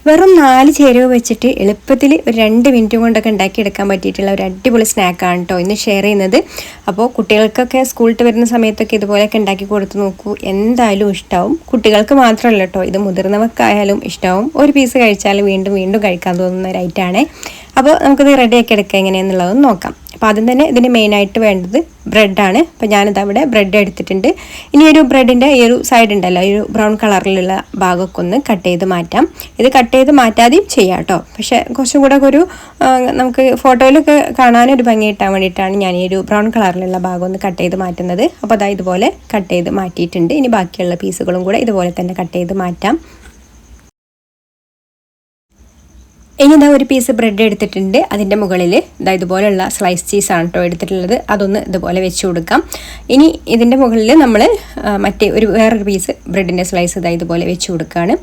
വെറും 4 ചേരുവ വെച്ചിട്ട് എളുപ്പത്തിൽ ഒരു 2 മിനിറ്റ് കൊണ്ടൊക്കെ ഉണ്ടാക്കിയെടുക്കാൻ പറ്റിയിട്ടുള്ള ഒരു അടിപൊളി സ്നാക്കാണ് കേട്ടോ ഇന്ന് ഷെയർ ചെയ്യുന്നത്. അപ്പോൾ കുട്ടികൾക്കൊക്കെ സ്കൂളിൽ വരുന്ന സമയത്തൊക്കെ ഇതുപോലെയൊക്കെ ഉണ്ടാക്കി കൊടുത്ത് നോക്കൂ, എന്തായാലും ഇഷ്ടമാവും. കുട്ടികൾക്ക് മാത്രമല്ല കേട്ടോ, ഇത് മുതിർന്നവർക്കായാലും ഇഷ്ടമാവും. ഒരു പീസ് കഴിച്ചാൽ വീണ്ടും വീണ്ടും കഴിക്കാൻ തോന്നുന്ന ഒരു ഐറ്റമാണ്. അപ്പോൾ നമുക്കിത് റെഡിയാക്കി എടുക്കാം എങ്ങനെയാണെന്നുള്ളത് നോക്കാം. അപ്പോൾ ആദ്യം തന്നെ ഇതിന് മെയിനായിട്ട് വേണ്ടത് ബ്രെഡാണ്. അപ്പോൾ ഞാനിത് അവിടെ ബ്രെഡ് എടുത്തിട്ടുണ്ട്. ഇനി ഒരു ബ്രെഡിൻ്റെ ഈ ഒരു സൈഡ് ഉണ്ടല്ലോ, ഈ ഒരു ബ്രൗൺ കളറിലുള്ള ഭാഗമൊക്കെ ഒന്ന് കട്ട് ചെയ്ത് മാറ്റാം. ഇത് കട്ട് ചെയ്ത് മാറ്റാതെയും ചെയ്യാം കേട്ടോ, പക്ഷേ കുറച്ചും കൂടെ ഒരു നമുക്ക് ഫോട്ടോയിലൊക്കെ കാണാനൊരു ഭംഗി കിട്ടാൻ വേണ്ടിയിട്ടാണ് ഞാൻ ഈ ഒരു ബ്രൗൺ കളറിലുള്ള ഭാഗം ഒന്ന് കട്ട് ചെയ്ത് മാറ്റുന്നത്. അപ്പോൾ അതാ ഇതുപോലെ കട്ട് ചെയ്ത് മാറ്റിയിട്ടുണ്ട്. ഇനി ബാക്കിയുള്ള പീസുകളും കൂടെ ഇതുപോലെ തന്നെ കട്ട് ചെയ്ത് മാറ്റാം. ഇനി ഇതാ ഒരു പീസ് ബ്രെഡ് എടുത്തിട്ടുണ്ട്. അതിൻ്റെ മുകളിൽ ഇതാ ഇതുപോലെയുള്ള സ്ലൈസ് ചീസാണ് കേട്ടോ എടുത്തിട്ടുള്ളത്. അതൊന്ന് ഇതുപോലെ വെച്ച് കൊടുക്കാം. ഇനി ഇതിൻ്റെ മുകളിൽ നമ്മൾ വേറൊരു പീസ് ബ്രെഡിൻ്റെ സ്ലൈസ് ഇതാ ഇതുപോലെ വെച്ച് കൊടുക്കുകയാണ്.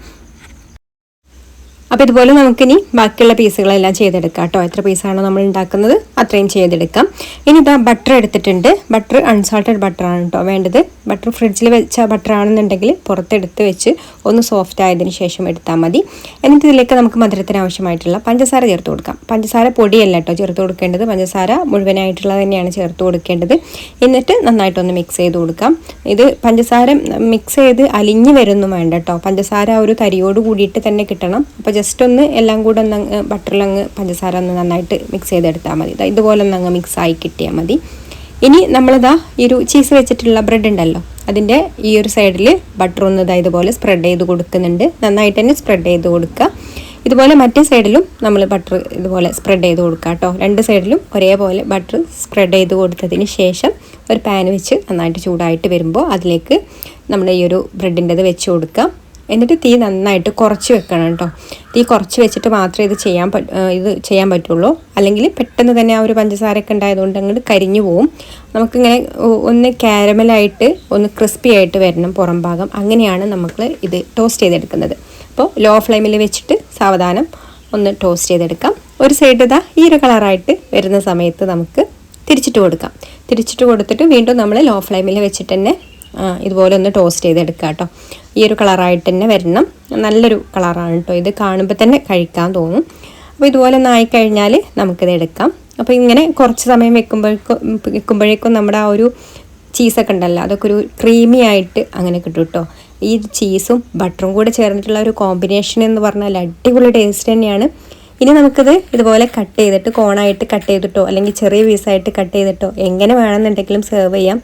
അപ്പോൾ ഇതുപോലെ നമുക്കിനി ബാക്കിയുള്ള പീസുകളെല്ലാം ചെയ്തെടുക്കാം കേട്ടോ. എത്ര പീസാണോ നമ്മൾ ഉണ്ടാക്കുന്നത് അത്രയും ചെയ്തെടുക്കാം. ഇനി ഇതാ ബട്ടർ എടുത്തിട്ടുണ്ട്. ബട്ടർ അൺസാൾട്ടഡ് ബട്ടറാണ് കേട്ടോ വേണ്ടത്. ബട്ടർ ഫ്രിഡ്ജിൽ വെച്ച ബട്ടർ ആണെന്നുണ്ടെങ്കിൽ പുറത്തെടുത്ത് വെച്ച് ഒന്ന് സോഫ്റ്റ് ആയതിനു ശേഷം എടുത്താൽ മതി. എന്നിട്ട് ഇതിലേക്ക് നമുക്ക് മധുരത്തിന് ആവശ്യമായിട്ടുള്ള പഞ്ചസാര ചേർത്ത് കൊടുക്കാം. പഞ്ചസാര പൊടിയല്ല കേട്ടോ ചേർത്ത് കൊടുക്കേണ്ടത്, പഞ്ചസാര മുഴുവനായിട്ടുള്ളത് തന്നെയാണ് ചേർത്ത് കൊടുക്കേണ്ടത്. എന്നിട്ട് നന്നായിട്ടൊന്ന് മിക്സ് ചെയ്ത് കൊടുക്കാം. ഇത് പഞ്ചസാര മിക്സ് ചെയ്ത് അലിഞ്ഞ് വരുന്നു വേണ്ട കേട്ടോ, പഞ്ചസാര ഒരു തരിയോട് കൂടിയിട്ട് തന്നെ കിട്ടണം. അപ്പോൾ ജസ്റ്റ് ഒന്ന് എല്ലാം കൂടെ ഒന്ന് ബട്ടറിലങ്ങ് പഞ്ചസാര ഒന്ന് നന്നായിട്ട് മിക്സ് ചെയ്തെടുത്താൽ മതി. ഇതുപോലെ ഒന്ന് അങ്ങ് മിക്സായി കിട്ടിയാൽ മതി. ഇനി നമ്മളിതാ ഈ ഒരു ചീസ് വെച്ചിട്ടുള്ള ബ്രെഡ് ഉണ്ടല്ലോ, അതിൻ്റെ ഈ ഒരു സൈഡിൽ ബട്ടർ ഒന്ന് ഇതുപോലെ സ്പ്രെഡ് ചെയ്ത് കൊടുക്കുന്നുണ്ട്. നന്നായിട്ട് തന്നെ സ്പ്രെഡ് ചെയ്ത് കൊടുക്കുക. ഇതുപോലെ മറ്റേ സൈഡിലും നമ്മൾ ബട്ടർ ഇതുപോലെ സ്പ്രെഡ് ചെയ്ത് കൊടുക്കുക കേട്ടോ. 2 സൈഡിലും ഒരേപോലെ ബട്ടർ സ്പ്രെഡ് ചെയ്ത് കൊടുത്തതിന് ശേഷം ഒരു പാൻ വെച്ച് നന്നായിട്ട് ചൂടായിട്ട് വരുമ്പോൾ അതിലേക്ക് നമ്മൾ ഈ ഒരു ബ്രെഡിൻ്റെത് വെച്ച് കൊടുക്കുക. എന്നിട്ട് തീ നന്നായിട്ട് കുറച്ച് വെക്കണം കേട്ടോ. തീ കുറച്ച് വെച്ചിട്ട് മാത്രമേ ഇത് ചെയ്യാൻ പറ്റുള്ളൂ. അല്ലെങ്കിൽ പെട്ടെന്ന് തന്നെ ആ ഒരു പഞ്ചസാരയൊക്കെ ഉണ്ടായതുകൊണ്ട് അങ്ങോട്ട് കരിഞ്ഞു പോവും. നമുക്കിങ്ങനെ ഒന്ന് കാരമലായിട്ട് ഒന്ന് ക്രിസ്പി ആയിട്ട് വരണം പുറം ഭാഗം. അങ്ങനെയാണ് നമുക്ക് ഇത് ടോസ്റ്റ് ചെയ്തെടുക്കുന്നത്. അപ്പോൾ ലോ ഫ്ലെയിമിൽ വെച്ചിട്ട് സാവധാനം ഒന്ന് ടോസ്റ്റ് ചെയ്തെടുക്കാം. ഒരു സൈഡ് ഇതാ ഈ ഒരു കളറായിട്ട് വരുന്ന സമയത്ത് നമുക്ക് തിരിച്ചിട്ട് കൊടുക്കാം. തിരിച്ചിട്ട് കൊടുത്തിട്ട് വീണ്ടും നമ്മൾ ലോ ഫ്ലെയിമിൽ വെച്ചിട്ട് തന്നെ ഇതുപോലെ ഒന്ന് ടോസ്റ്റ് ചെയ്തെടുക്കുക കേട്ടോ. ഈ ഒരു കളറായിട്ട് തന്നെ വരണം. നല്ലൊരു കളറാണ് കേട്ടോ, ഇത് കാണുമ്പോൾ തന്നെ കഴിക്കാൻ തോന്നും. അപ്പോൾ ഇതുപോലെ ഒന്ന് ആയിക്കഴിഞ്ഞാൽ നമുക്കിത് എടുക്കാം. അപ്പോൾ ഇങ്ങനെ കുറച്ച് സമയം വെക്കുമ്പോഴേക്കും നമ്മുടെ ആ ഒരു ചീസൊക്കെ ഉണ്ടല്ലോ, അതൊക്കെ ഒരു ക്രീമി ആയിട്ട് അങ്ങനെ കിട്ടും കേട്ടോ. ഈ ചീസും ബട്ടറും കൂടെ ചേർന്നിട്ടുള്ള ഒരു കോമ്പിനേഷൻ എന്ന് പറഞ്ഞാൽ അടിപൊളി ടേസ്റ്റ് തന്നെയാണ്. ഇനി നമുക്കിത് ഇതുപോലെ കട്ട് ചെയ്തിട്ട് കോണായിട്ട് കട്ട് ചെയ്തിട്ടോ അല്ലെങ്കിൽ ചെറിയ പീസായിട്ട് കട്ട് ചെയ്തിട്ടോ എങ്ങനെ വേണമെന്നുണ്ടെങ്കിലും സെർവ് ചെയ്യാം.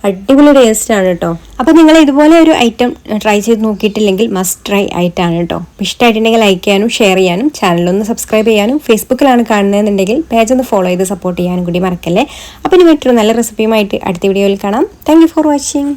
അടിപൊളി ടേസ്റ്റാണ് കേട്ടോ. അപ്പോൾ നിങ്ങൾ ഇതുപോലെ ഒരു ഐറ്റം ട്രൈ ചെയ്ത് നോക്കിയിട്ടില്ലെങ്കിൽ മസ്റ്റ് ട്രൈ ആയിട്ടാണ് കേട്ടോ. ഇഷ്ടമായിട്ടുണ്ടെങ്കിൽ ലൈക്ക് ചെയ്യാനും ഷെയർ ചെയ്യാനും ചാനലൊന്ന് സബ്സ്ക്രൈബ് ചെയ്യാനും ഫേസ്ബുക്കിലാണ് കാണുന്നതെന്നുണ്ടെങ്കിൽ പേജ് ഒന്ന് ഫോളോ ചെയ്ത് സപ്പോർട്ട് ചെയ്യാനും കൂടി മറക്കല്ലേ. അപ്പോൾ ഇനി മറ്റൊരു നല്ല റെസിപ്പിയുമായിട്ട് അടുത്ത വീഡിയോയിൽ കാണാം. Thank you for watching.